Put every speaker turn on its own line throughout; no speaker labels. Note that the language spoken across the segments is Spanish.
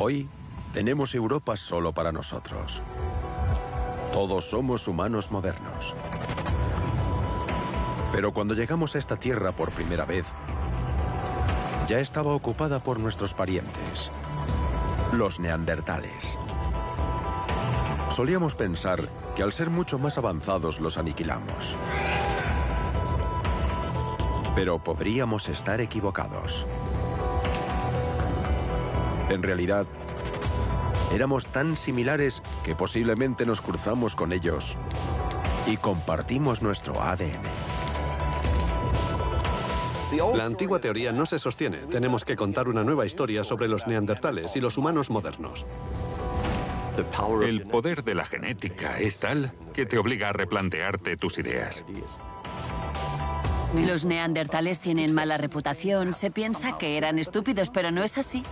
Hoy tenemos Europa solo para nosotros. Todos somos humanos modernos. Pero cuando llegamos a esta tierra por primera vez, ya estaba ocupada por nuestros parientes, los neandertales. Solíamos pensar que al ser mucho más avanzados los aniquilamos. Pero podríamos estar equivocados. En realidad, éramos tan similares que posiblemente nos cruzamos con ellos y compartimos nuestro ADN.
La antigua teoría no se sostiene. Tenemos que contar una nueva historia sobre los neandertales y los humanos modernos.
El poder de la genética es tal que te obliga a replantearte tus ideas.
Los neandertales tienen mala reputación. Se piensa que eran estúpidos, pero no es así.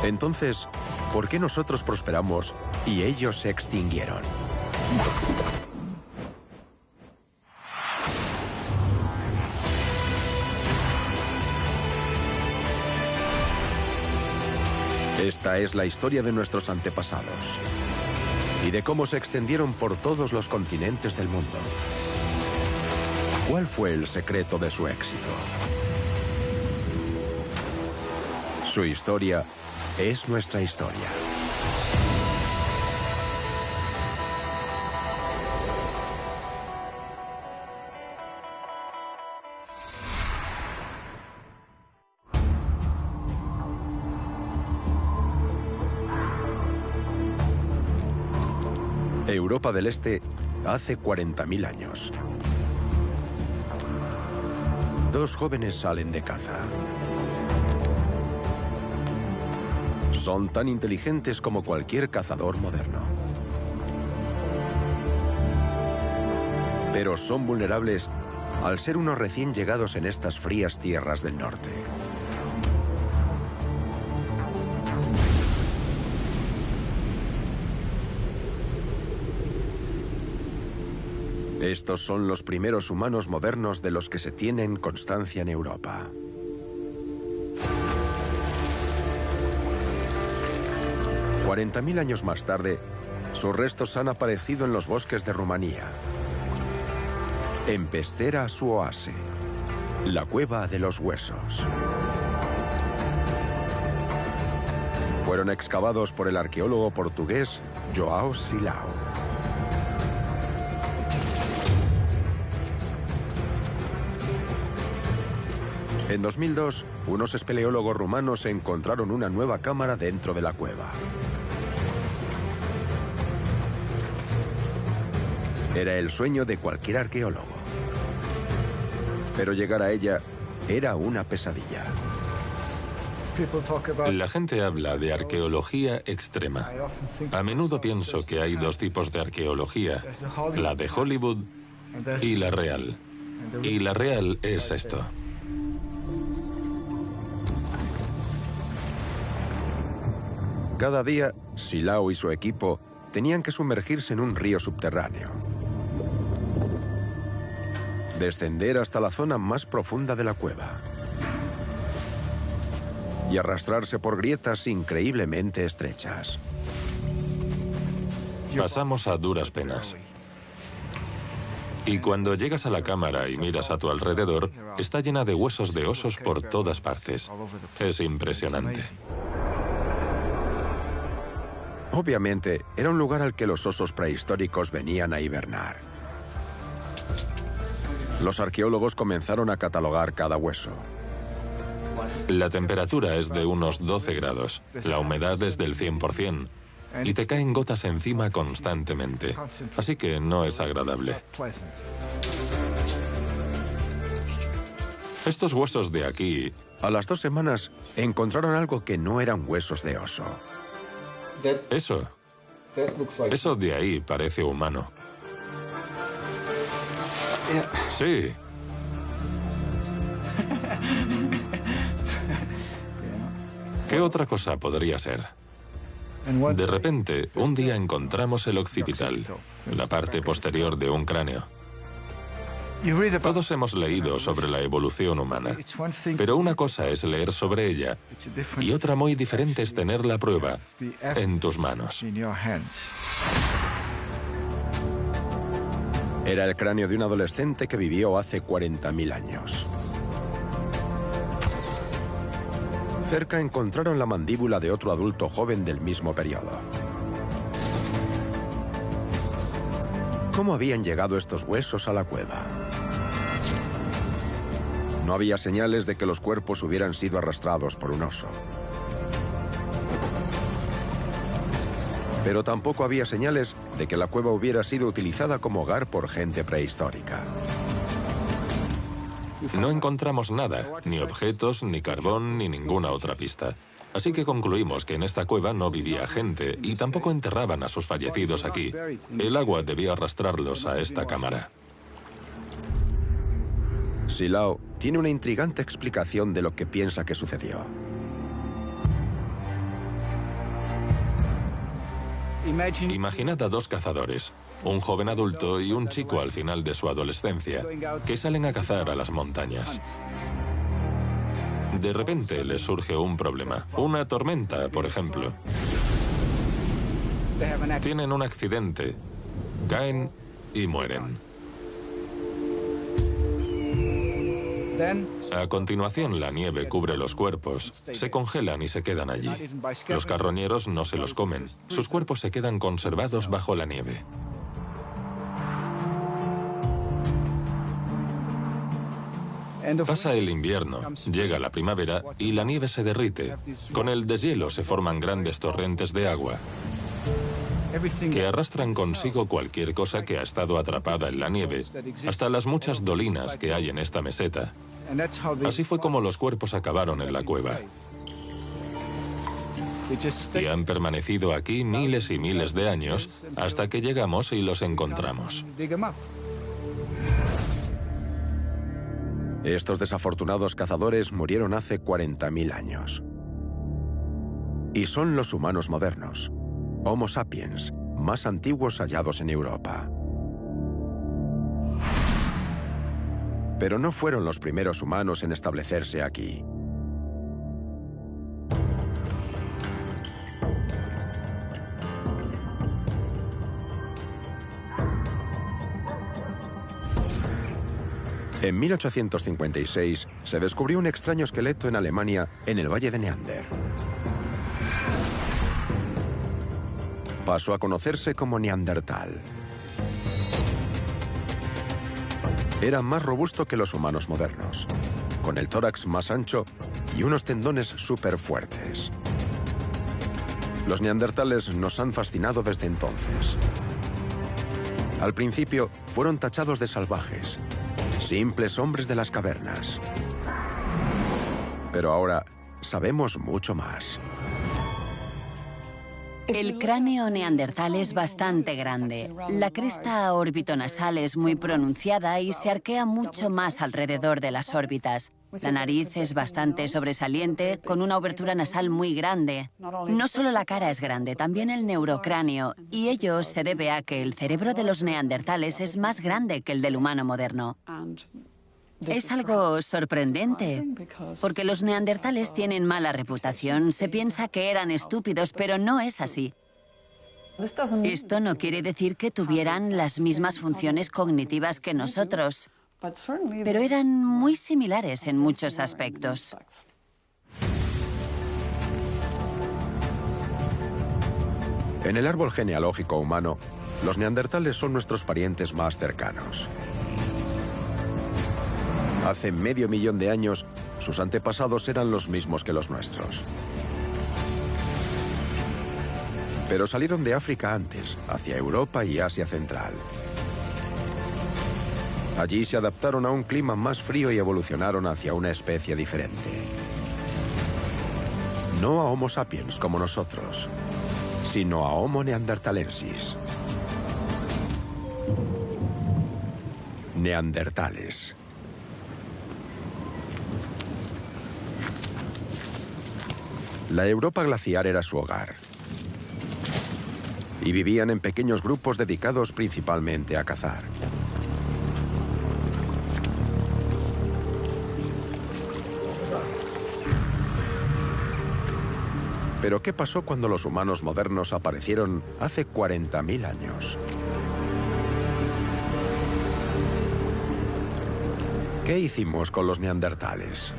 Entonces, ¿por qué nosotros prosperamos y ellos se extinguieron? Esta es la historia de nuestros antepasados y de cómo se extendieron por todos los continentes del mundo. ¿Cuál fue el secreto de su éxito? Su historia es nuestra historia. Europa del Este hace 40.000 años. Dos jóvenes salen de caza. Son tan inteligentes como cualquier cazador moderno. Pero son vulnerables al ser unos recién llegados en estas frías tierras del norte. Estos son los primeros humanos modernos de los que se tienen constancia en Europa. $40.000 años más tarde, sus restos han aparecido en los bosques de Rumanía. En Pestera Suoase, la cueva de los huesos. Fueron excavados por el arqueólogo portugués João Silao. En 2002, unos espeleólogos rumanos encontraron una nueva cámara dentro de la cueva. Era el sueño de cualquier arqueólogo. Pero llegar a ella era una pesadilla.
La gente habla de arqueología extrema. A menudo pienso que hay dos tipos de arqueología, la de Hollywood y la real. Y la real es esto.
Cada día, Silao y su equipo tenían que sumergirse en un río subterráneo. Descender hasta la zona más profunda de la cueva. Y arrastrarse por grietas increíblemente estrechas.
Pasamos a duras penas. Y cuando llegas a la cámara y miras a tu alrededor, está llena de huesos de osos por todas partes. Es impresionante.
Obviamente, era un lugar al que los osos prehistóricos venían a hibernar. Los arqueólogos comenzaron a catalogar cada hueso.
La temperatura es de unos 12 grados, la humedad es del 100%, y te caen gotas encima constantemente, así que no es agradable. Estos huesos de aquí...
A las 2 semanas, encontraron algo que no eran huesos de oso.
Eso de ahí parece humano. Sí. ¿Qué otra cosa podría ser? De repente, un día encontramos el occipital, la parte posterior de un cráneo. Todos hemos leído sobre la evolución humana, pero una cosa es leer sobre ella y otra muy diferente es tener la prueba en tus manos.
Era el cráneo de un adolescente que vivió hace 40.000 años. Cerca encontraron la mandíbula de otro adulto joven del mismo periodo. ¿Cómo habían llegado estos huesos a la cueva? No había señales de que los cuerpos hubieran sido arrastrados por un oso. Pero tampoco había señales de que la cueva hubiera sido utilizada como hogar por gente prehistórica.
No encontramos nada, ni objetos, ni carbón, ni ninguna otra pista. Así que concluimos que en esta cueva no vivía gente y tampoco enterraban a sus fallecidos aquí. El agua debía arrastrarlos a esta cámara.
Silao tiene una intrigante explicación de lo que piensa que sucedió.
Imaginad a dos cazadores, un joven adulto y un chico al final de su adolescencia, que salen a cazar a las montañas. De repente les surge un problema, una tormenta, por ejemplo. Tienen un accidente, caen y mueren. A continuación, la nieve cubre los cuerpos, se congelan y se quedan allí. Los carroñeros no se los comen, sus cuerpos se quedan conservados bajo la nieve. Pasa el invierno, llega la primavera y la nieve se derrite. Con el deshielo se forman grandes torrentes de agua que arrastran consigo cualquier cosa que ha estado atrapada en la nieve, hasta las muchas dolinas que hay en esta meseta. Así fue como los cuerpos acabaron en la cueva. Y han permanecido aquí miles y miles de años hasta que llegamos y los encontramos.
Estos desafortunados cazadores murieron hace 40.000 años. Y son los humanos modernos, Homo sapiens, más antiguos hallados en Europa. Pero no fueron los primeros humanos en establecerse aquí. En 1856 se descubrió un extraño esqueleto en Alemania, en el Valle de Neander. Pasó a conocerse como Neandertal. Era más robusto que los humanos modernos, con el tórax más ancho y unos tendones súper fuertes. Los neandertales nos han fascinado desde entonces. Al principio fueron tachados de salvajes, simples hombres de las cavernas. Pero ahora sabemos mucho más.
El cráneo neandertal es bastante grande. La cresta orbitonasal es muy pronunciada y se arquea mucho más alrededor de las órbitas. La nariz es bastante sobresaliente, con una abertura nasal muy grande. No solo la cara es grande, también el neurocráneo, y ello se debe a que el cerebro de los neandertales es más grande que el del humano moderno. Es algo sorprendente, porque los neandertales tienen mala reputación. Se piensa que eran estúpidos, pero no es así. Esto no quiere decir que tuvieran las mismas funciones cognitivas que nosotros, pero eran muy similares en muchos aspectos.
En el árbol genealógico humano, los neandertales son nuestros parientes más cercanos. Hace medio millón de años, sus antepasados eran los mismos que los nuestros. Pero salieron de África antes, hacia Europa y Asia Central. Allí se adaptaron a un clima más frío y evolucionaron hacia una especie diferente. No a Homo sapiens como nosotros, sino a Homo neanderthalensis. Neandertales. La Europa glaciar era su hogar. Y vivían en pequeños grupos dedicados principalmente a cazar. Pero ¿qué pasó cuando los humanos modernos aparecieron hace 40.000 años? ¿Qué hicimos con los neandertales?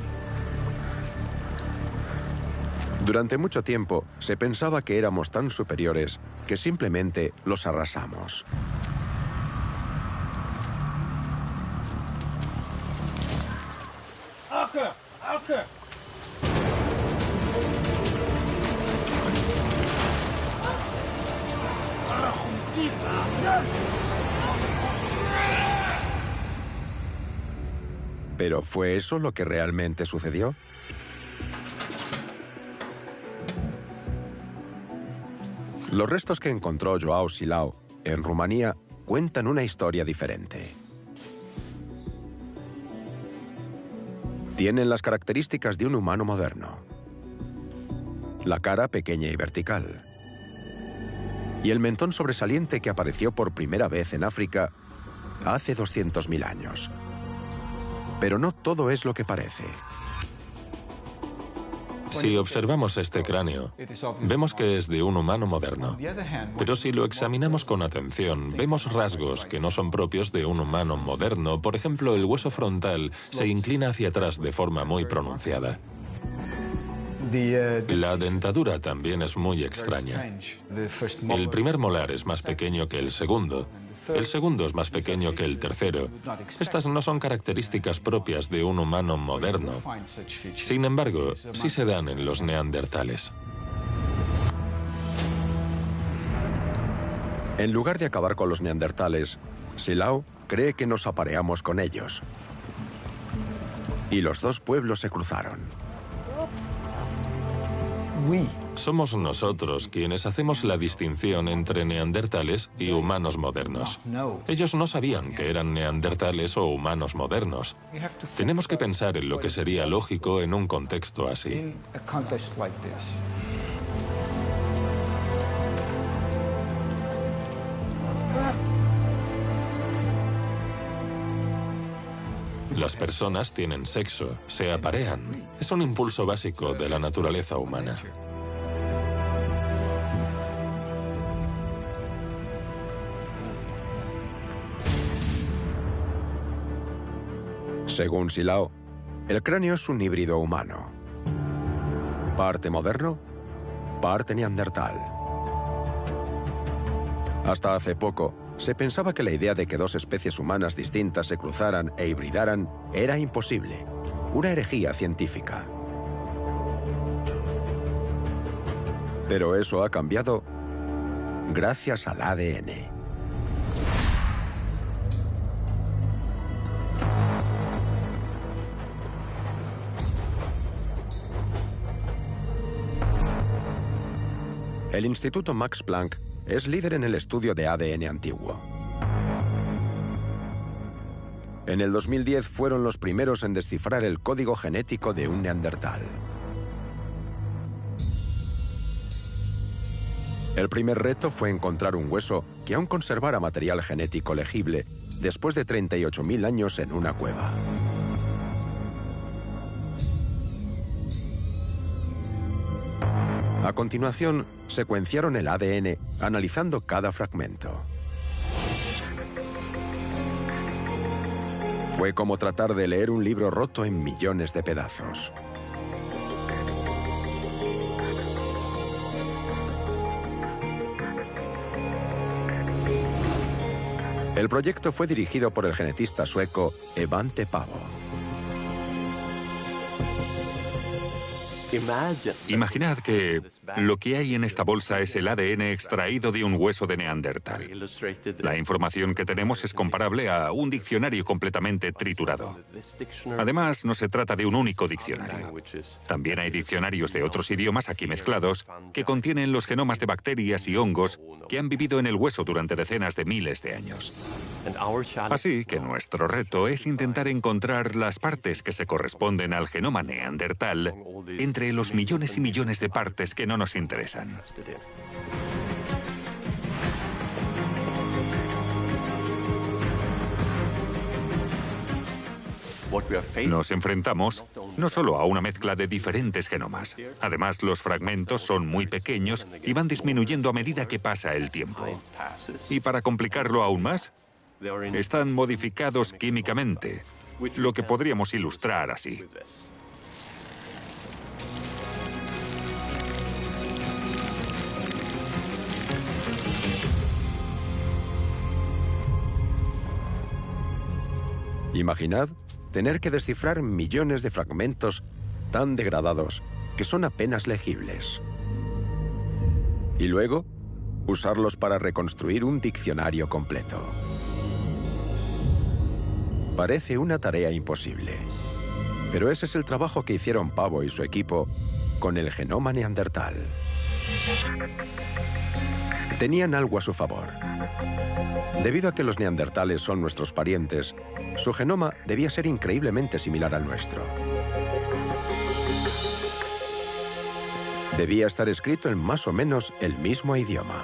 Durante mucho tiempo se pensaba que éramos tan superiores que simplemente los arrasamos. ¿Pero fue eso lo que realmente sucedió? Los restos que encontró Joao Silao en Rumanía cuentan una historia diferente. Tienen las características de un humano moderno. La cara pequeña y vertical. Y el mentón sobresaliente que apareció por primera vez en África hace 200.000 años. Pero no todo es lo que parece.
Si observamos este cráneo, vemos que es de un humano moderno. Pero si lo examinamos con atención, vemos rasgos que no son propios de un humano moderno. Por ejemplo, el hueso frontal se inclina hacia atrás de forma muy pronunciada. La dentadura también es muy extraña. El primer molar es más pequeño que el segundo. El segundo es más pequeño que el tercero. Estas no son características propias de un humano moderno. Sin embargo, sí se dan en los neandertales.
En lugar de acabar con los neandertales, Silao cree que nos apareamos con ellos. Y los dos pueblos se cruzaron.
Somos nosotros quienes hacemos la distinción entre neandertales y humanos modernos. Ellos no sabían que eran neandertales o humanos modernos. Tenemos que pensar en lo que sería lógico en un contexto así. Las personas tienen sexo, se aparean. Es un impulso básico de la naturaleza humana.
Según Silao, el cráneo es un híbrido humano. Parte moderno, parte neandertal. Hasta hace poco, se pensaba que la idea de que dos especies humanas distintas se cruzaran e hibridaran era imposible, una herejía científica. Pero eso ha cambiado gracias al ADN. El Instituto Max Planck es líder en el estudio de ADN antiguo. En el 2010 fueron los primeros en descifrar el código genético de un neandertal. El primer reto fue encontrar un hueso que aún conservara material genético legible después de 38.000 años en una cueva. A continuación, secuenciaron el ADN analizando cada fragmento. Fue como tratar de leer un libro roto en millones de pedazos. El proyecto fue dirigido por el genetista sueco Evante Pavo.
Imaginad que lo que hay en esta bolsa es el ADN extraído de un hueso de neandertal. La información que tenemos es comparable a un diccionario completamente triturado. Además, no se trata de un único diccionario. También hay diccionarios de otros idiomas aquí mezclados que contienen los genomas de bacterias y hongos que han vivido en el hueso durante decenas de miles de años. Así que nuestro reto es intentar encontrar las partes que se corresponden al genoma neandertal entre los millones y millones de partes que no nos interesan. Nos enfrentamos no solo a una mezcla de diferentes genomas. Además, los fragmentos son muy pequeños y van disminuyendo a medida que pasa el tiempo. Y para complicarlo aún más, están modificados químicamente, lo que podríamos ilustrar así.
Imaginad tener que descifrar millones de fragmentos tan degradados que son apenas legibles. Y luego, usarlos para reconstruir un diccionario completo. Parece una tarea imposible, pero ese es el trabajo que hicieron Pavo y su equipo con el genoma neandertal. Tenían algo a su favor. Debido a que los neandertales son nuestros parientes, su genoma debía ser increíblemente similar al nuestro. Debía estar escrito en más o menos el mismo idioma.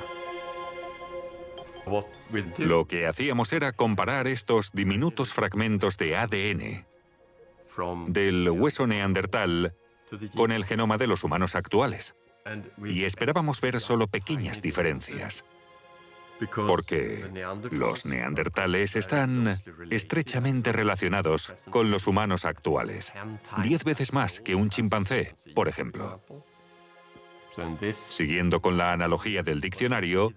Lo que hacíamos era comparar estos diminutos fragmentos de ADN del hueso neandertal con el genoma de los humanos actuales. Y esperábamos ver solo pequeñas diferencias. Porque los neandertales están estrechamente relacionados con los humanos actuales. 10 veces más que un chimpancé, por ejemplo. Siguiendo con la analogía del diccionario,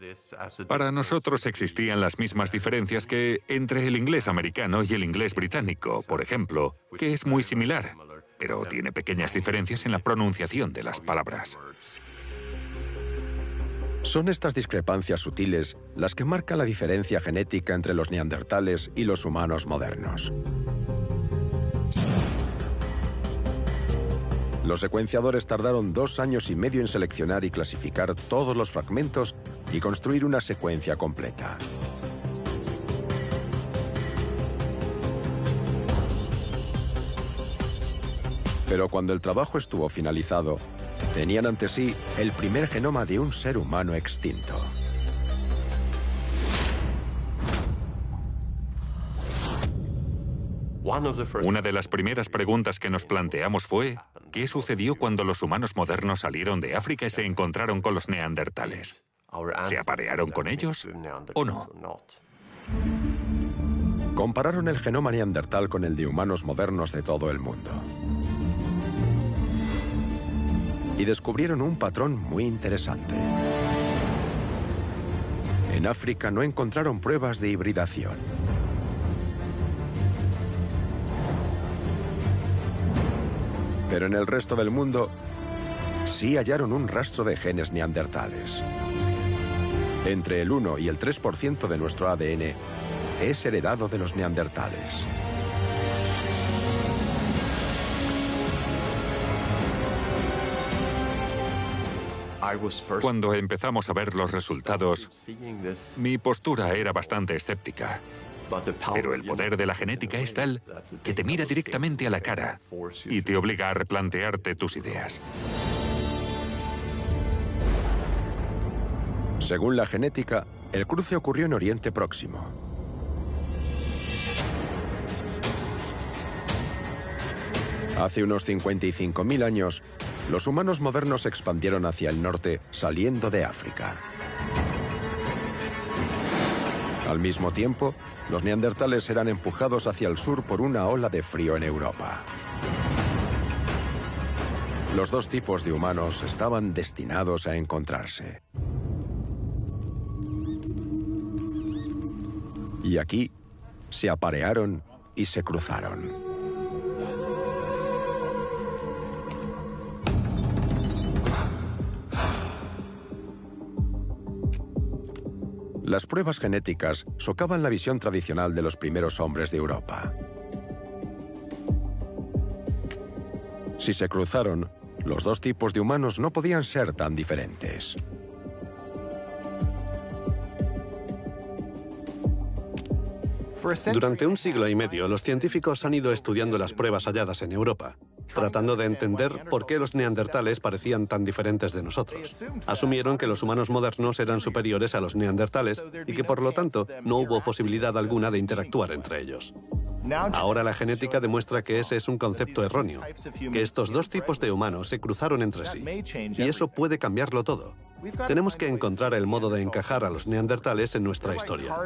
para nosotros existían las mismas diferencias que entre el inglés americano y el inglés británico, por ejemplo, que es muy similar, pero tiene pequeñas diferencias en la pronunciación de las palabras.
Son estas discrepancias sutiles las que marcan la diferencia genética entre los neandertales y los humanos modernos. Los secuenciadores tardaron 2 años y medio en seleccionar y clasificar todos los fragmentos y construir una secuencia completa. Pero cuando el trabajo estuvo finalizado, tenían ante sí el primer genoma de un ser humano extinto.
Una de las primeras preguntas que nos planteamos fue ¿qué sucedió cuando los humanos modernos salieron de África y se encontraron con los neandertales? ¿Se aparearon con ellos o no?
Compararon el genoma neandertal con el de humanos modernos de todo el mundo. Y descubrieron un patrón muy interesante. En África no encontraron pruebas de hibridación. Pero en el resto del mundo sí hallaron un rastro de genes neandertales. Entre el 1 y el 3% de nuestro ADN es heredado de los neandertales.
Cuando empezamos a ver los resultados, mi postura era bastante escéptica. Pero el poder de la genética es tal que te mira directamente a la cara y te obliga a replantearte tus ideas.
Según la genética, el cruce ocurrió en Oriente Próximo. Hace unos 55.000 años, los humanos modernos se expandieron hacia el norte, saliendo de África. Al mismo tiempo, los neandertales eran empujados hacia el sur por una ola de frío en Europa. Los dos tipos de humanos estaban destinados a encontrarse. Y aquí se aparearon y se cruzaron. Las pruebas genéticas socavan la visión tradicional de los primeros hombres de Europa. Si se cruzaron, los dos tipos de humanos no podían ser tan diferentes.
Durante un siglo y medio, los científicos han ido estudiando las pruebas halladas en Europa, tratando de entender por qué los neandertales parecían tan diferentes de nosotros. Asumieron que los humanos modernos eran superiores a los neandertales y que, por lo tanto, no hubo posibilidad alguna de interactuar entre ellos. Ahora la genética demuestra que ese es un concepto erróneo, que estos dos tipos de humanos se cruzaron entre sí. Y eso puede cambiarlo todo. Tenemos que encontrar el modo de encajar a los neandertales en nuestra historia.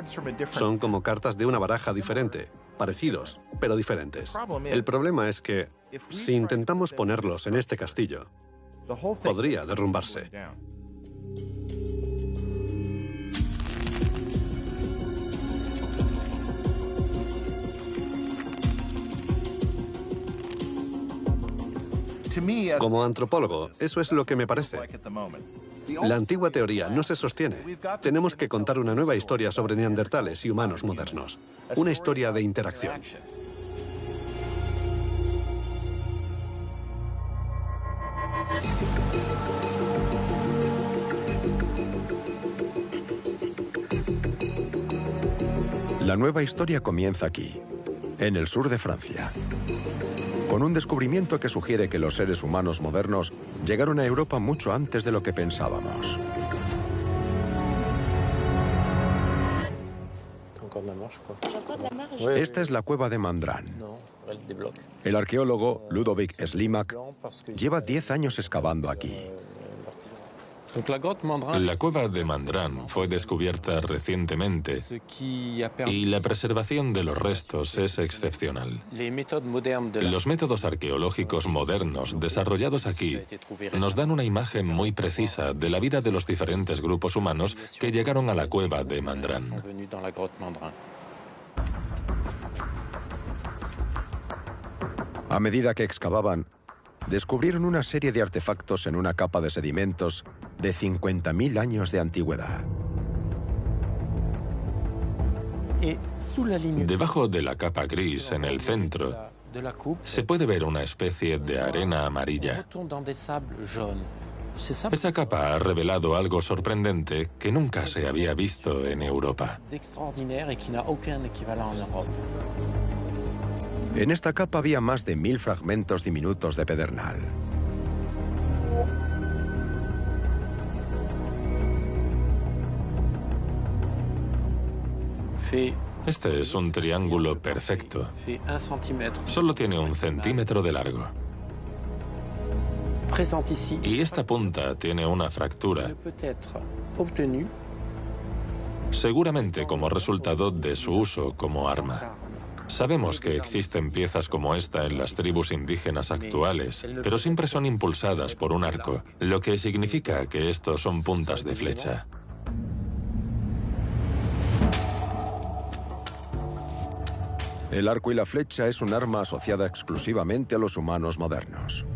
Son como cartas de una baraja diferente, parecidos, pero diferentes. El problema es que, si intentamos ponerlos en este castillo, podría derrumbarse. Como antropólogo, eso es lo que me parece. La antigua teoría no se sostiene. Tenemos que contar una nueva historia sobre neandertales y humanos modernos. Una historia de interacción.
La nueva historia comienza aquí, en el sur de Francia, con un descubrimiento que sugiere que los seres humanos modernos llegaron a Europa mucho antes de lo que pensábamos. Esta es la cueva de Mandran. El arqueólogo Ludovic Slimak lleva 10 años excavando aquí.
La cueva de Mandran fue descubierta recientemente y la preservación de los restos es excepcional. Los métodos arqueológicos modernos desarrollados aquí nos dan una imagen muy precisa de la vida de los diferentes grupos humanos que llegaron a la cueva de Mandran.
A medida que excavaban, descubrieron una serie de artefactos en una capa de sedimentos de 50.000 años de antigüedad.
Debajo de la capa gris, en el centro, se puede ver una especie de arena amarilla. Esa capa ha revelado algo sorprendente que nunca se había visto en Europa.
En esta capa había más de 1000 fragmentos diminutos de pedernal.
Este es un triángulo perfecto. Solo tiene 1 centímetro de largo. Y esta punta tiene una fractura, seguramente como resultado de su uso como arma. Sabemos que existen piezas como esta en las tribus indígenas actuales, pero siempre son impulsadas por un arco, lo que significa que estos son puntas de flecha.
El arco y la flecha es un arma asociada exclusivamente a los humanos modernos.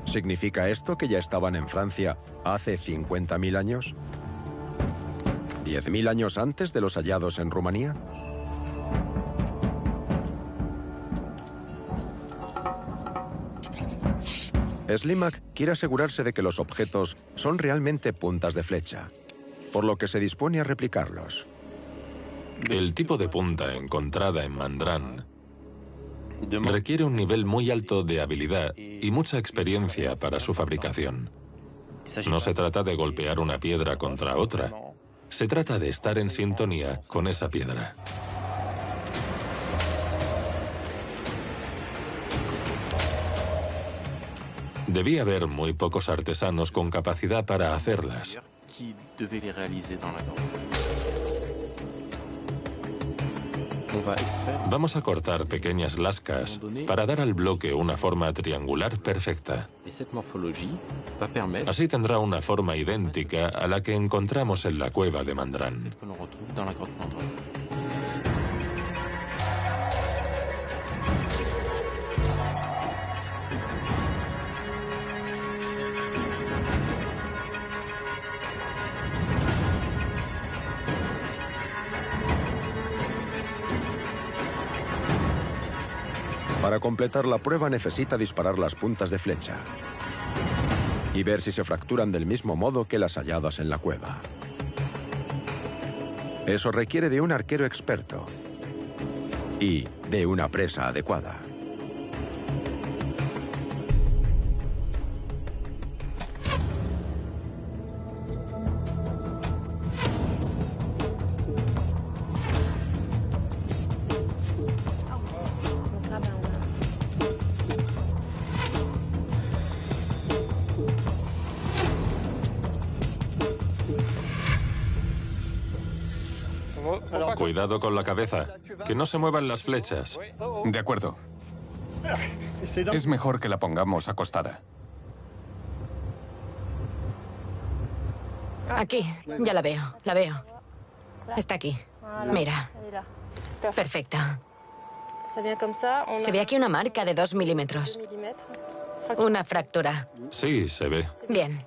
¿Significa esto que ya estaban en Francia hace 50.000 años? ¿10.000 años antes de los hallados en Rumanía? Slimak quiere asegurarse de que los objetos son realmente puntas de flecha, por lo que se dispone a replicarlos.
El tipo de punta encontrada en Mandran requiere un nivel muy alto de habilidad y mucha experiencia para su fabricación. No se trata de golpear una piedra contra otra. Se trata de estar en sintonía con esa piedra. Debía haber muy pocos artesanos con capacidad para hacerlas. Vamos a cortar pequeñas lascas para dar al bloque una forma triangular perfecta. Así tendrá una forma idéntica a la que encontramos en la cueva de Mandran.
Para completar la prueba necesita disparar las puntas de flecha y ver si se fracturan del mismo modo que las halladas en la cueva. Eso requiere de un arquero experto y de una presa adecuada.
Cuidado con la cabeza. Que no se muevan las flechas.
De acuerdo. Es mejor que la pongamos acostada.
Aquí, ya la veo, la veo. Está aquí. Mira. Perfecta. Se ve aquí una marca de 2 milímetros. Una fractura.
Sí, se ve.
Bien.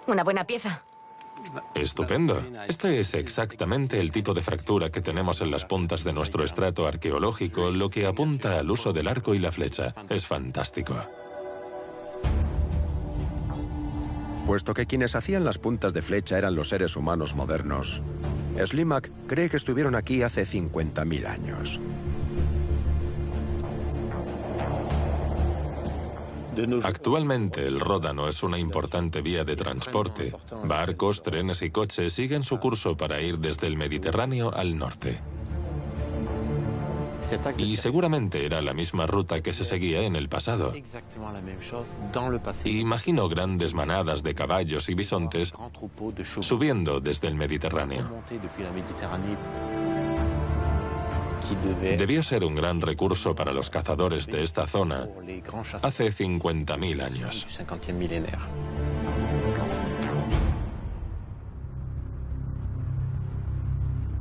Una buena pieza.
Estupendo. Este es exactamente el tipo de fractura que tenemos en las puntas de nuestro estrato arqueológico, lo que apunta al uso del arco y la flecha. Es fantástico.
Puesto que quienes hacían las puntas de flecha eran los seres humanos modernos, Slimak cree que estuvieron aquí hace 50.000 años.
Actualmente el Ródano es una importante vía de transporte. Barcos, trenes y coches siguen su curso para ir desde el Mediterráneo al norte. Y seguramente era la misma ruta que se seguía en el pasado. Imagino grandes manadas de caballos y bisontes subiendo desde el Mediterráneo. Debió ser un gran recurso para los cazadores de esta zona hace 50.000 años.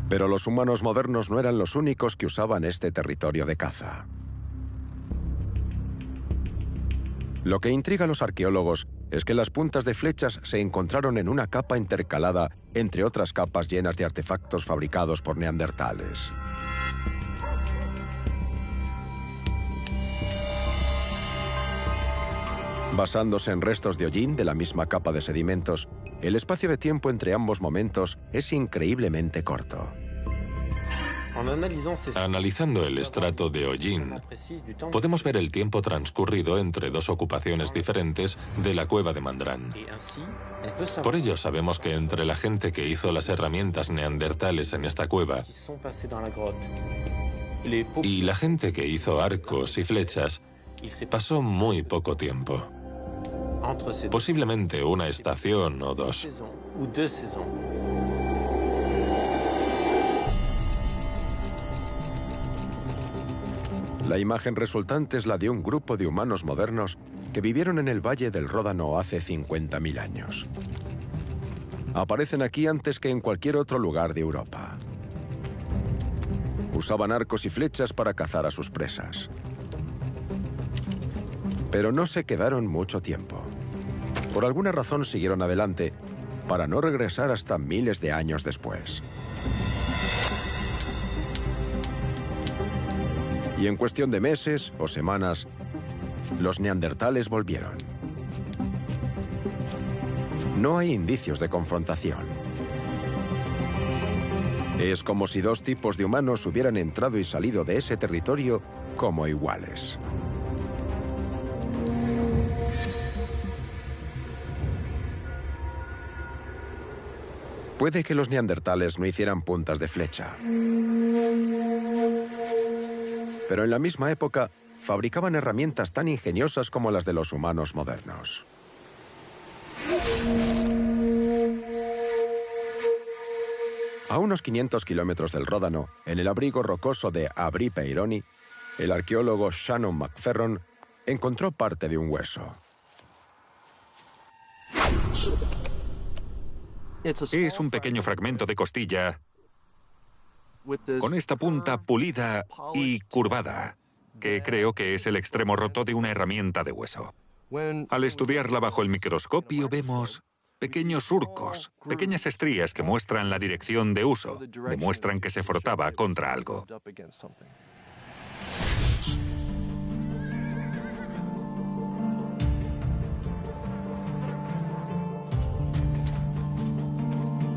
Pero los humanos modernos no eran los únicos que usaban este territorio de caza. Lo que intriga a los arqueólogos es que las puntas de flechas se encontraron en una capa intercalada entre otras capas llenas de artefactos fabricados por neandertales. Basándose en restos de hollín de la misma capa de sedimentos, el espacio de tiempo entre ambos momentos es increíblemente corto.
Analizando el estrato de hollín, podemos ver el tiempo transcurrido entre dos ocupaciones diferentes de la cueva de Mandrán. Por ello sabemos que entre la gente que hizo las herramientas neandertales en esta cueva y la gente que hizo arcos y flechas, pasó muy poco tiempo. Posiblemente una estación o dos.
La imagen resultante es la de un grupo de humanos modernos que vivieron en el Valle del Ródano hace 50.000 años. Aparecen aquí antes que en cualquier otro lugar de Europa. Usaban arcos y flechas para cazar a sus presas. Pero no se quedaron mucho tiempo. Por alguna razón siguieron adelante para no regresar hasta miles de años después. Y en cuestión de meses o semanas, los neandertales volvieron. No hay indicios de confrontación. Es como si dos tipos de humanos hubieran entrado y salido de ese territorio como iguales. Puede que los neandertales no hicieran puntas de flecha. Pero en la misma época, fabricaban herramientas tan ingeniosas como las de los humanos modernos. A unos 500 kilómetros del Ródano, en el abrigo rocoso de Abri Peironi, el arqueólogo Shannon McFerron encontró parte de un hueso.
Es un pequeño fragmento de costilla con esta punta pulida y curvada, que creo que es el extremo roto de una herramienta de hueso. Al estudiarla bajo el microscopio vemos pequeños surcos, pequeñas estrías que muestran la dirección de uso, demuestran que se frotaba contra algo.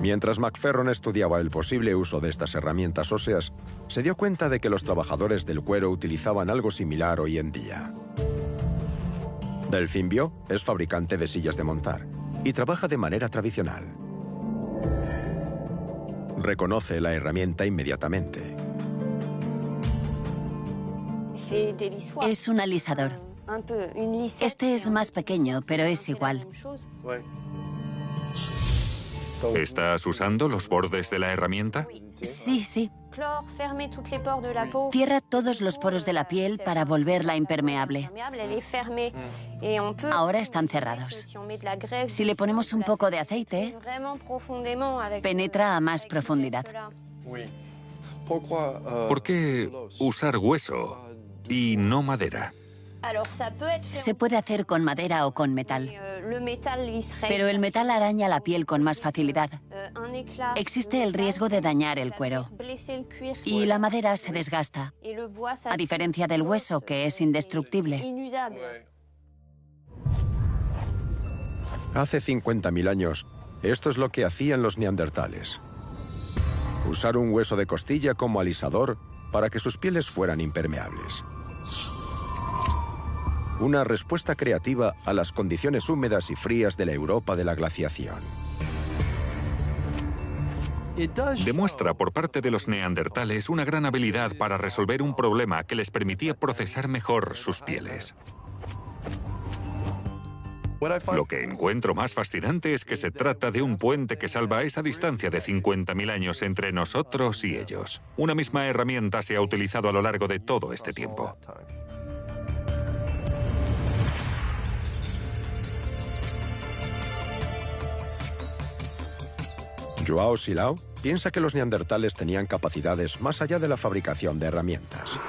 Mientras McFerron estudiaba el posible uso de estas herramientas óseas, se dio cuenta de que los trabajadores del cuero utilizaban algo similar hoy en día. Delphine Bio es fabricante de sillas de montar y trabaja de manera tradicional. Reconoce la herramienta inmediatamente.
Es un alisador. Este es más pequeño, pero es igual.
¿Estás usando los bordes de la herramienta?
Sí, sí. Cierra todos los poros de la piel para volverla impermeable. Ahora están cerrados. Si le ponemos un poco de aceite, penetra a más profundidad.
¿Por qué usar hueso y no madera?
Se puede hacer con madera o con metal, pero el metal araña la piel con más facilidad. Existe el riesgo de dañar el cuero y la madera se desgasta, a diferencia del hueso, que es indestructible.
Hace 50.000 años, esto es lo que hacían los neandertales. Usar un hueso de costilla como alisador para que sus pieles fueran impermeables. Una respuesta creativa a las condiciones húmedas y frías de la Europa de la glaciación.
Demuestra por parte de los neandertales una gran habilidad para resolver un problema que les permitía procesar mejor sus pieles. Lo que encuentro más fascinante es que se trata de un puente que salva esa distancia de 50.000 años entre nosotros y ellos. Una misma herramienta se ha utilizado a lo largo de todo este tiempo.
Joao Silao piensa que los neandertales tenían capacidades más allá de la fabricación de herramientas.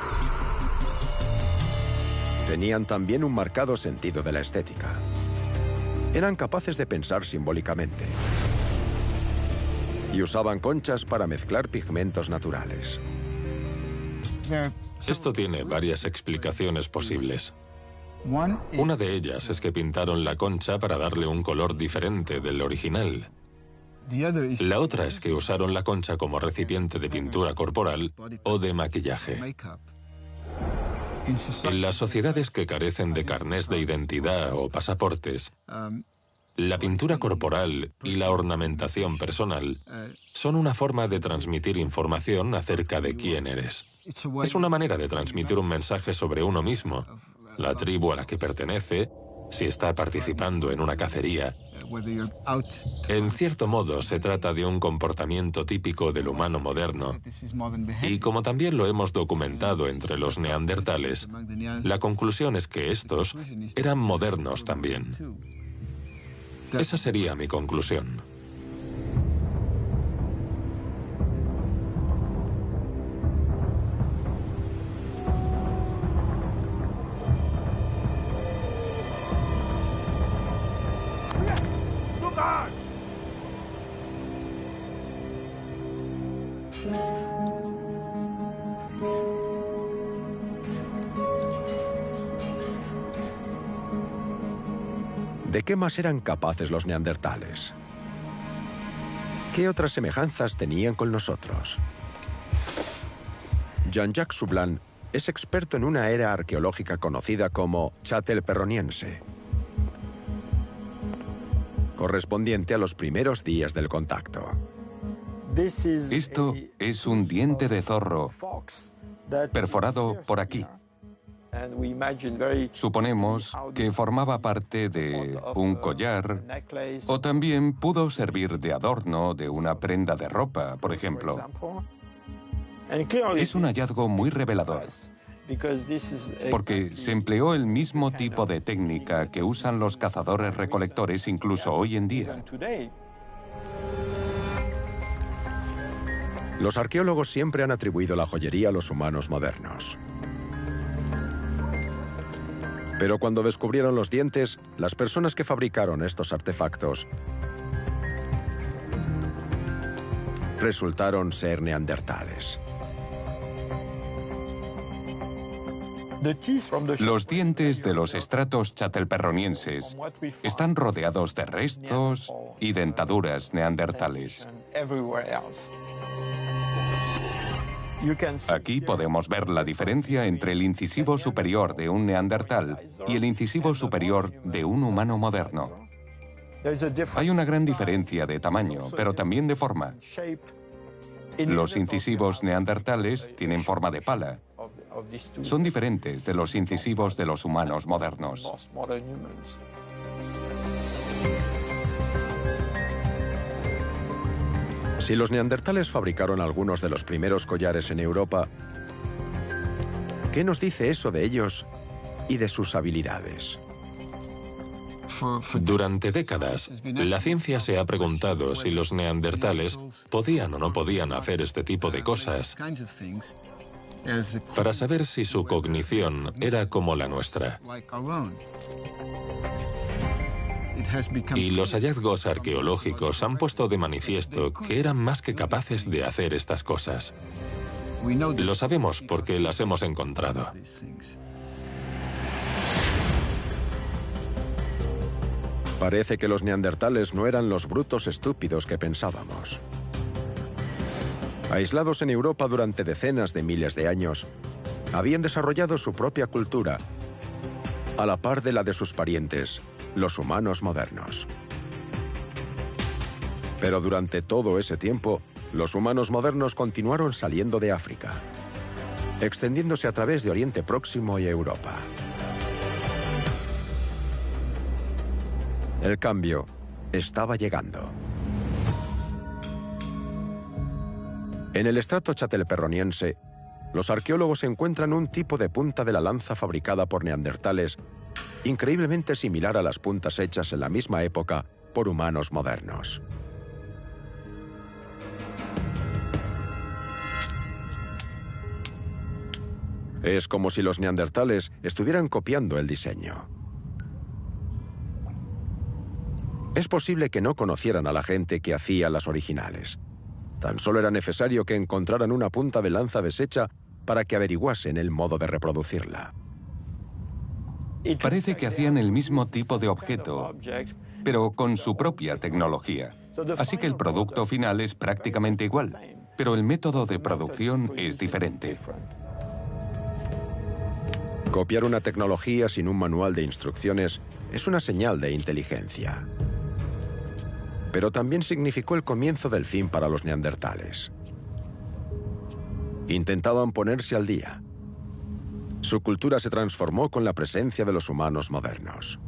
Tenían también un marcado sentido de la estética. Eran capaces de pensar simbólicamente. Y usaban conchas para mezclar pigmentos naturales.
Esto tiene varias explicaciones posibles. Una de ellas es que pintaron la concha para darle un color diferente del original. La otra es que usaron la concha como recipiente de pintura corporal o de maquillaje. En las sociedades que carecen de carnés de identidad o pasaportes, la pintura corporal y la ornamentación personal son una forma de transmitir información acerca de quién eres. Es una manera de transmitir un mensaje sobre uno mismo, la tribu a la que pertenece, si está participando en una cacería. En cierto modo, se trata de un comportamiento típico del humano moderno. Y como también lo hemos documentado entre los neandertales, la conclusión es que estos eran modernos también. Esa sería mi conclusión.
¿De qué más eran capaces los neandertales? ¿Qué otras semejanzas tenían con nosotros? Jean-Jacques Soublin es experto en una era arqueológica conocida como Châtel-Perroniense, correspondiente a los primeros días del contacto.
Esto es un diente de zorro perforado por aquí. Suponemos que formaba parte de un collar o también pudo servir de adorno de una prenda de ropa, por ejemplo. Es un hallazgo muy revelador, porque se empleó el mismo tipo de técnica que usan los cazadores-recolectores incluso hoy en día.
Los arqueólogos siempre han atribuido la joyería a los humanos modernos. Pero cuando descubrieron los dientes, las personas que fabricaron estos artefactos resultaron ser neandertales.
Los dientes de los estratos châtel-perronienses están rodeados de restos y dentaduras neandertales. Aquí podemos ver la diferencia entre el incisivo superior de un neandertal y el incisivo superior de un humano moderno. Hay una gran diferencia de tamaño, pero también de forma. Los incisivos neandertales tienen forma de pala. Son diferentes de los incisivos de los humanos modernos.
Si los neandertales fabricaron algunos de los primeros collares en Europa, ¿qué nos dice eso de ellos y de sus habilidades?
Durante décadas, la ciencia se ha preguntado si los neandertales podían o no podían hacer este tipo de cosas para saber si su cognición era como la nuestra. Y los hallazgos arqueológicos han puesto de manifiesto que eran más que capaces de hacer estas cosas. Lo sabemos porque las hemos encontrado.
Parece que los neandertales no eran los brutos estúpidos que pensábamos. Aislados en Europa durante decenas de miles de años, habían desarrollado su propia cultura, a la par de la de sus parientes, los humanos modernos. Pero durante todo ese tiempo, los humanos modernos continuaron saliendo de África, extendiéndose a través de Oriente Próximo y Europa. El cambio estaba llegando. En el estrato chatelperroniense, los arqueólogos encuentran un tipo de punta de la lanza fabricada por neandertales increíblemente similar a las puntas hechas en la misma época por humanos modernos. Es como si los neandertales estuvieran copiando el diseño. Es posible que no conocieran a la gente que hacía las originales. Tan solo era necesario que encontraran una punta de lanza deshecha para que averiguasen el modo de reproducirla.
Parece que hacían el mismo tipo de objeto, pero con su propia tecnología. Así que el producto final es prácticamente igual, pero el método de producción es diferente.
Copiar una tecnología sin un manual de instrucciones es una señal de inteligencia. Pero también significó el comienzo del fin para los neandertales. Intentaban ponerse al día. Su cultura se transformó con la presencia de los humanos modernos.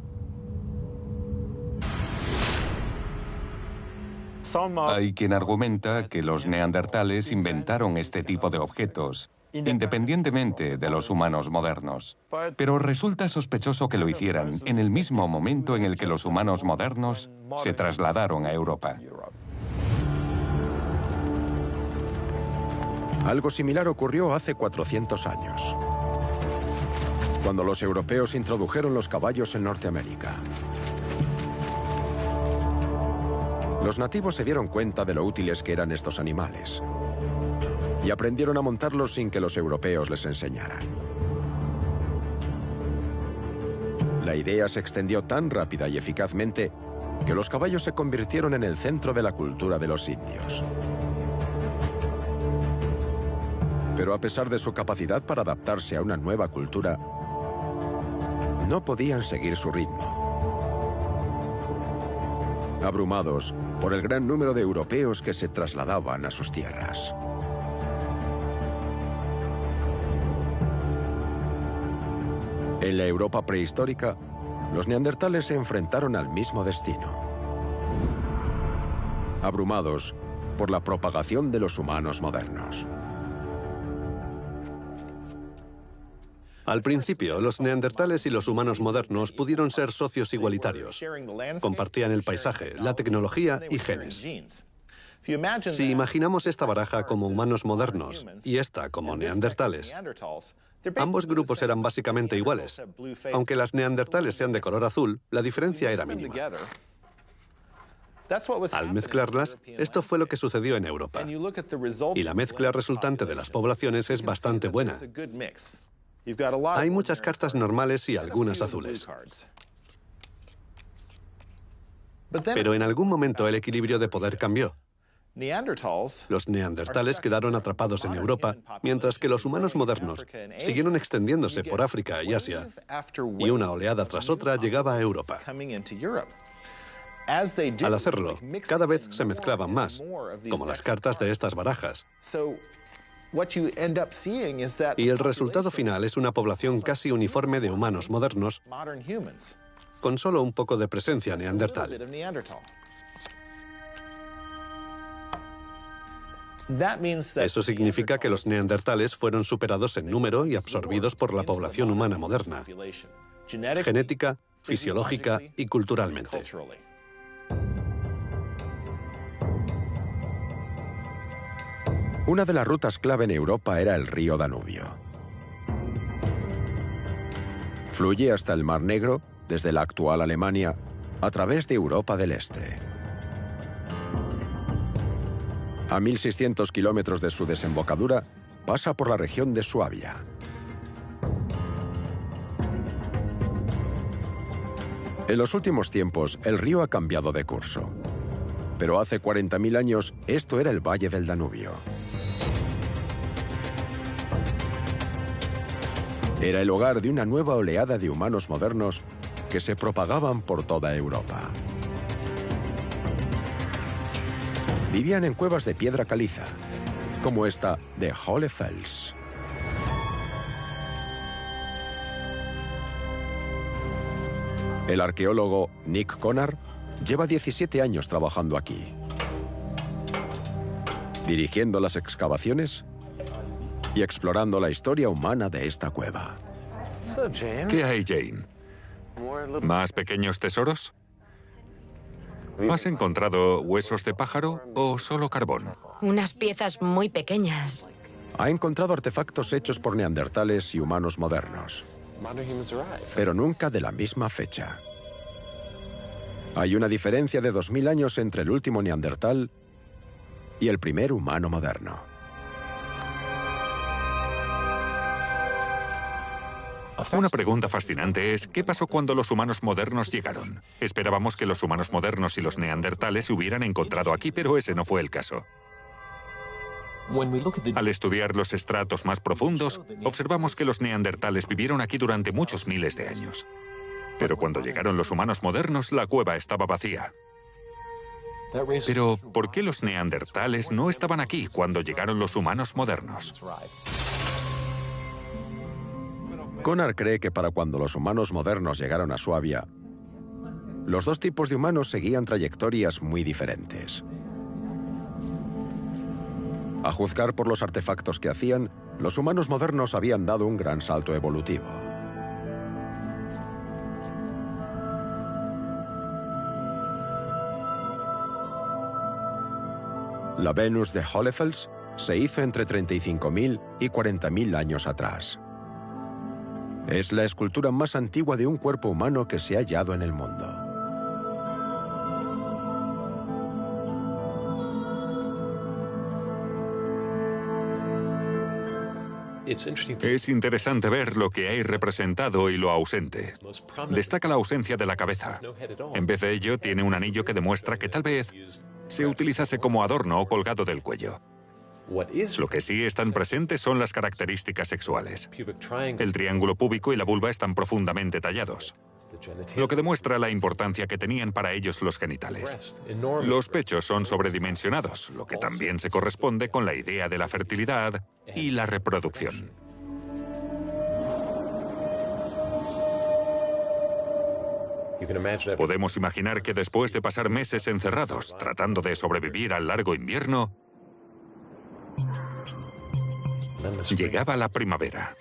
Hay quien argumenta que los neandertales inventaron este tipo de objetos, independientemente de los humanos modernos. Pero resulta sospechoso que lo hicieran en el mismo momento en el que los humanos modernos se trasladaron a Europa.
Algo similar ocurrió hace 400 años, cuando los europeos introdujeron los caballos en Norteamérica. Los nativos se dieron cuenta de lo útiles que eran estos animales y aprendieron a montarlos sin que los europeos les enseñaran. La idea se extendió tan rápida y eficazmente que los caballos se convirtieron en el centro de la cultura de los indios. Pero a pesar de su capacidad para adaptarse a una nueva cultura, no podían seguir su ritmo. Abrumados por el gran número de europeos que se trasladaban a sus tierras. En la Europa prehistórica, los neandertales se enfrentaron al mismo destino. Abrumados por la propagación de los humanos modernos.
Al principio, los neandertales y los humanos modernos pudieron ser socios igualitarios. Compartían el paisaje, la tecnología y genes. Si imaginamos esta baraja como humanos modernos y esta como neandertales, ambos grupos eran básicamente iguales. Aunque las neandertales sean de color azul, la diferencia era mínima. Al mezclarlas, esto fue lo que sucedió en Europa. Y la mezcla resultante de las poblaciones es bastante buena. Hay muchas cartas normales y algunas azules. Pero en algún momento el equilibrio de poder cambió. Los neandertales quedaron atrapados en Europa, mientras que los humanos modernos siguieron extendiéndose por África y Asia, y una oleada tras otra llegaba a Europa. Al hacerlo, cada vez se mezclaban más, como las cartas de estas barajas. Y el resultado final es una población casi uniforme de humanos modernos, con solo un poco de presencia neandertal. Eso significa que los neandertales fueron superados en número y absorbidos por la población humana moderna, genética, fisiológica y culturalmente.
Una de las rutas clave en Europa era el río Danubio. Fluye hasta el Mar Negro, desde la actual Alemania, a través de Europa del Este. A 1.600 kilómetros de su desembocadura, pasa por la región de Suabia. En los últimos tiempos, el río ha cambiado de curso. Pero hace 40.000 años, esto era el Valle del Danubio. Era el hogar de una nueva oleada de humanos modernos que se propagaban por toda Europa. Vivían en cuevas de piedra caliza, como esta de Hohlefels. El arqueólogo Nick Conard lleva 17 años trabajando aquí, dirigiendo las excavaciones y explorando la historia humana de esta cueva.
¿Qué hay, Jane? ¿Más pequeños tesoros? ¿Has encontrado huesos de pájaro o solo carbón?
Unas piezas muy pequeñas.
Ha encontrado artefactos hechos por neandertales y humanos modernos, pero nunca de la misma fecha. Hay una diferencia de 2000 años entre el último neandertal y el primer humano moderno.
Una pregunta fascinante es, ¿qué pasó cuando los humanos modernos llegaron? Esperábamos que los humanos modernos y los neandertales se hubieran encontrado aquí, pero ese no fue el caso. Al estudiar los estratos más profundos, observamos que los neandertales vivieron aquí durante muchos miles de años. Pero cuando llegaron los humanos modernos, la cueva estaba vacía. Pero, ¿por qué los neandertales no estaban aquí cuando llegaron los humanos modernos?
Conard cree que para cuando los humanos modernos llegaron a Suabia, los dos tipos de humanos seguían trayectorias muy diferentes. A juzgar por los artefactos que hacían, los humanos modernos habían dado un gran salto evolutivo. La Venus de Hohlefels se hizo entre 35.000 y 40.000 años atrás. Es la escultura más antigua de un cuerpo humano que se ha hallado en el mundo.
Es interesante ver lo que hay representado y lo ausente. Destaca la ausencia de la cabeza. En vez de ello, tiene un anillo que demuestra que tal vez se utilizase como adorno o colgado del cuello. Lo que sí están presentes son las características sexuales. El triángulo púbico y la vulva están profundamente tallados, lo que demuestra la importancia que tenían para ellos los genitales. Los pechos son sobredimensionados, lo que también se corresponde con la idea de la fertilidad y la reproducción. Podemos imaginar que después de pasar meses encerrados, tratando de sobrevivir al largo invierno, llegaba la primavera.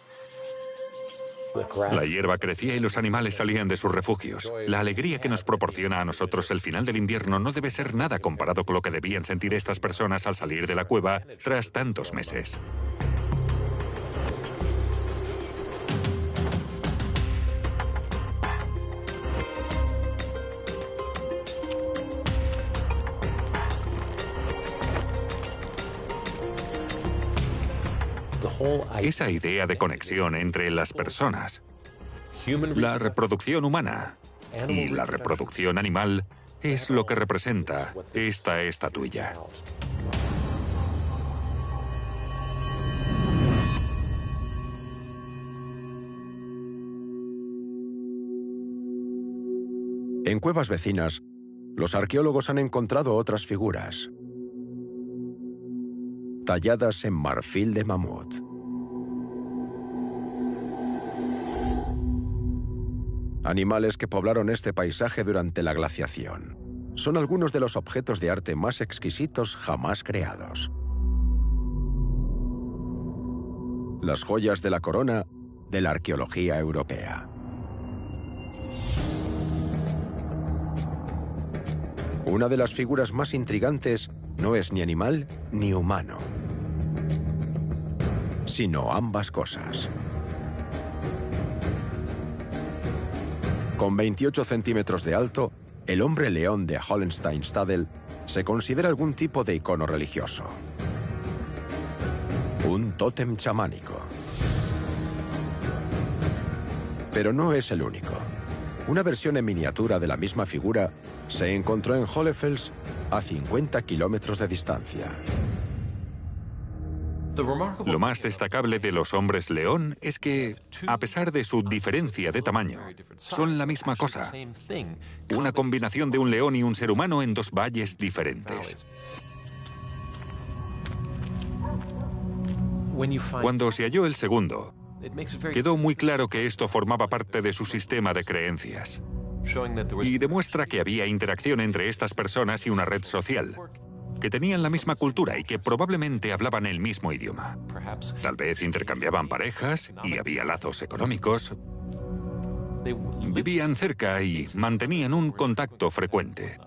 La hierba crecía y los animales salían de sus refugios. La alegría que nos proporciona a nosotros el final del invierno no debe ser nada comparado con lo que debían sentir estas personas al salir de la cueva tras tantos meses. Esa idea de conexión entre las personas, la reproducción humana y la reproducción animal es lo que representa esta estatuilla.
En cuevas vecinas, los arqueólogos han encontrado otras figuras, talladas en marfil de mamut. Animales que poblaron este paisaje durante la glaciación. Son algunos de los objetos de arte más exquisitos jamás creados. las joyas de la corona de la arqueología europea. Una de las figuras más intrigantes no es ni animal ni humano, sino ambas cosas. Con 28 centímetros de alto, el hombre león de Hohenstein-Stadel se considera algún tipo de icono religioso. Un tótem chamánico. Pero no es el único. Una versión en miniatura de la misma figura se encontró en Hohlefels a 50 kilómetros de distancia.
Lo más destacable de los hombres león es que, a pesar de su diferencia de tamaño, son la misma cosa. Una combinación de un león y un ser humano en dos valles diferentes. Cuando se halló el segundo, quedó muy claro que esto formaba parte de su sistema de creencias. Y demuestra que había interacción entre estas personas y una red social, que tenían la misma cultura y que probablemente hablaban el mismo idioma. Tal vez intercambiaban parejas y había lazos económicos. Vivían cerca y mantenían un contacto frecuente.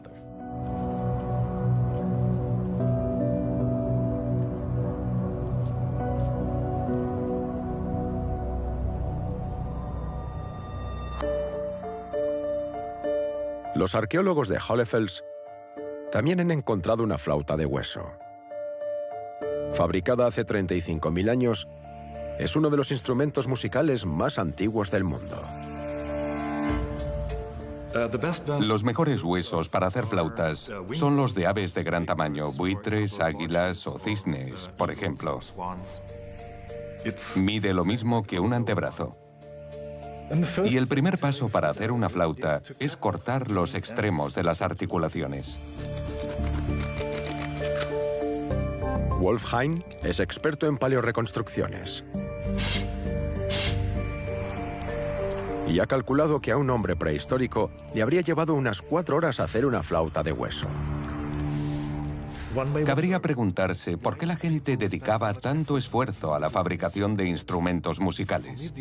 Los arqueólogos de Hohlefels también han encontrado una flauta de hueso. Fabricada hace 35.000 años, es uno de los instrumentos musicales más antiguos del mundo.
Los mejores huesos para hacer flautas son los de aves de gran tamaño, buitres, águilas o cisnes, por ejemplo. Mide lo mismo que un antebrazo. Y el primer paso para hacer una flauta es cortar los extremos de las articulaciones.
Wolfheim es experto en paleorreconstrucciones. Y ha calculado que a un hombre prehistórico le habría llevado unas 4 horas hacer una flauta de hueso.
Cabría preguntarse por qué la gente dedicaba tanto esfuerzo a la fabricación de instrumentos musicales.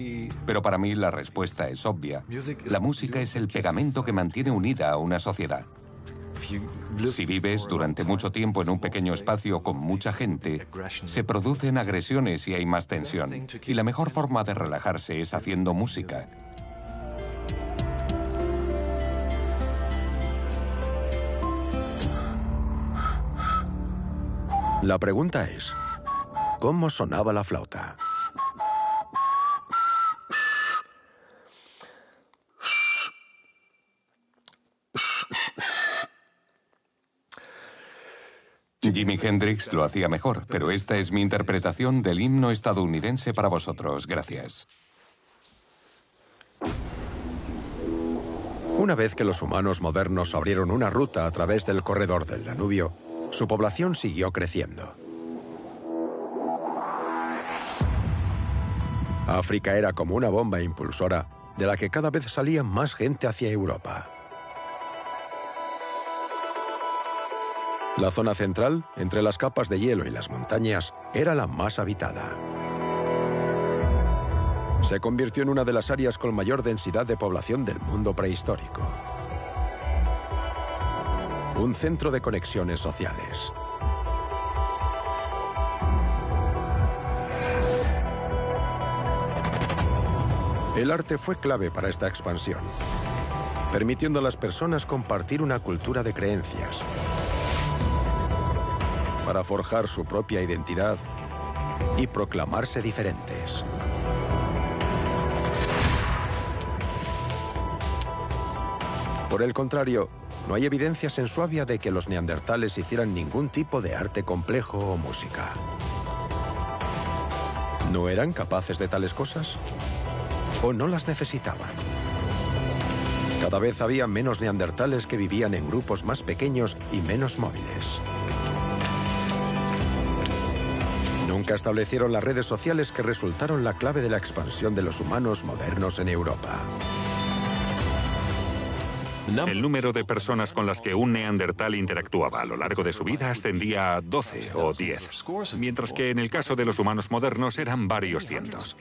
Pero para mí la respuesta es obvia. La música es el pegamento que mantiene unida a una sociedad. Si vives durante mucho tiempo en un pequeño espacio con mucha gente, se producen agresiones y hay más tensión. Y la mejor forma de relajarse es haciendo música.
La pregunta es, ¿cómo sonaba la flauta?
Jimi Hendrix lo hacía mejor, pero esta es mi interpretación del himno estadounidense para vosotros. Gracias.
Una vez que los humanos modernos abrieron una ruta a través del corredor del Danubio, su población siguió creciendo. África era como una bomba impulsora de la que cada vez salía más gente hacia Europa. La zona central, entre las capas de hielo y las montañas, era la más habitada. Se convirtió en una de las áreas con mayor densidad de población del mundo prehistórico. Un centro de conexiones sociales. El arte fue clave para esta expansión, permitiendo a las personas compartir una cultura de creencias, para forjar su propia identidad y proclamarse diferentes. Por el contrario, no hay evidencias en Suabia de que los neandertales hicieran ningún tipo de arte complejo o música. ¿No eran capaces de tales cosas? ¿O no las necesitaban? Cada vez había menos neandertales que vivían en grupos más pequeños y menos móviles. Nunca establecieron las redes sociales que resultaron la clave de la expansión de los humanos modernos en Europa.
El número de personas con las que un neandertal interactuaba a lo largo de su vida ascendía a 12 o 10, mientras que en el caso de los humanos modernos eran varios cientos.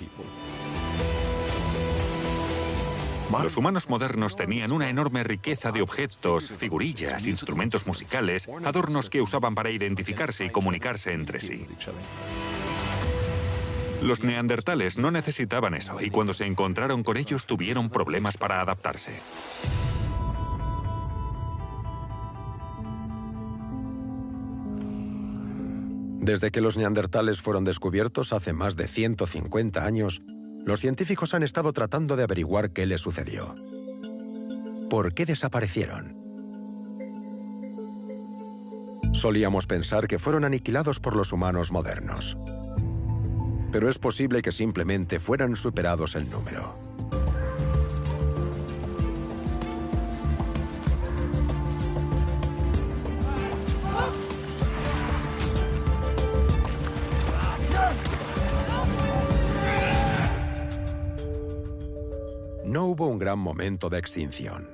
Los humanos modernos tenían una enorme riqueza de objetos, figurillas, instrumentos musicales, adornos que usaban para identificarse y comunicarse entre sí. Los neandertales no necesitaban eso y cuando se encontraron con ellos tuvieron problemas para adaptarse.
Desde que los neandertales fueron descubiertos hace más de 150 años, los científicos han estado tratando de averiguar qué les sucedió. ¿Por qué desaparecieron? Solíamos pensar que fueron aniquilados por los humanos modernos. Pero es posible que simplemente fueran superados en número. No hubo un gran momento de extinción.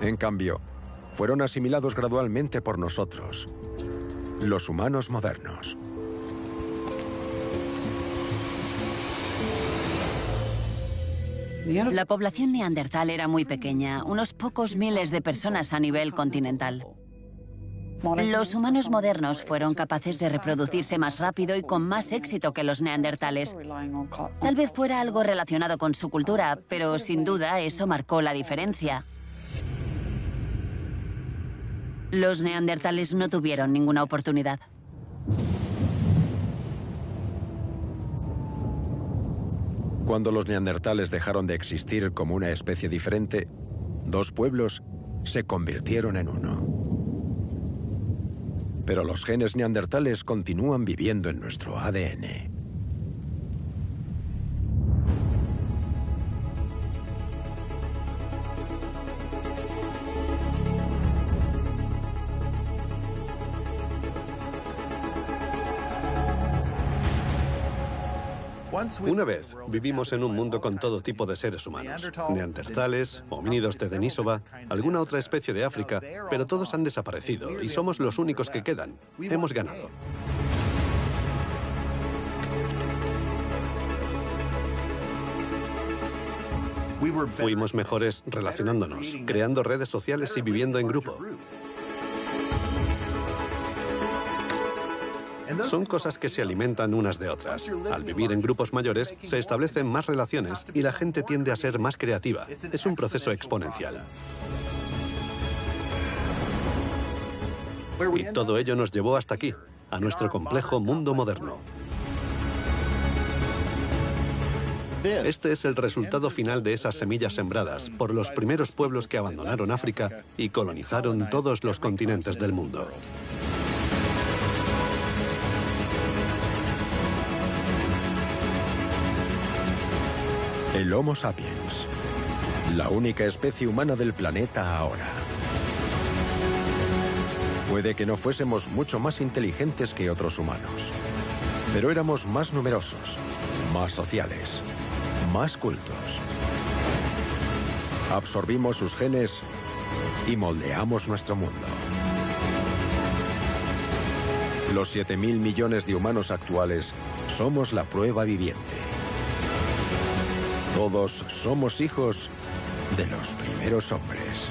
En cambio, fueron asimilados gradualmente por nosotros, los humanos modernos.
La población neandertal era muy pequeña, unos pocos miles de personas a nivel continental. Los humanos modernos fueron capaces de reproducirse más rápido y con más éxito que los neandertales. Tal vez fuera algo relacionado con su cultura, pero sin duda eso marcó la diferencia. Los neandertales no tuvieron ninguna oportunidad.
Cuando los neandertales dejaron de existir como una especie diferente, dos pueblos se convirtieron en uno. Pero los genes neandertales continúan viviendo en nuestro ADN.
Una vez vivimos en un mundo con todo tipo de seres humanos. Neandertales, homínidos de Denisova, alguna otra especie de África, pero todos han desaparecido y somos los únicos que quedan. Hemos ganado. Fuimos mejores relacionándonos, creando redes sociales y viviendo en grupo. Son cosas que se alimentan unas de otras. Al vivir en grupos mayores, se establecen más relaciones y la gente tiende a ser más creativa. Es un proceso exponencial. Y todo ello nos llevó hasta aquí, a nuestro complejo mundo moderno. Este es el resultado final de esas semillas sembradas por los primeros pueblos que abandonaron África y colonizaron todos los continentes del mundo.
El Homo sapiens, la única especie humana del planeta ahora. Puede que no fuésemos mucho más inteligentes que otros humanos, pero éramos más numerosos, más sociales, más cultos. Absorbimos sus genes y moldeamos nuestro mundo. Los 7.000 millones de humanos actuales somos la prueba viviente. Todos somos hijos de los primeros hombres.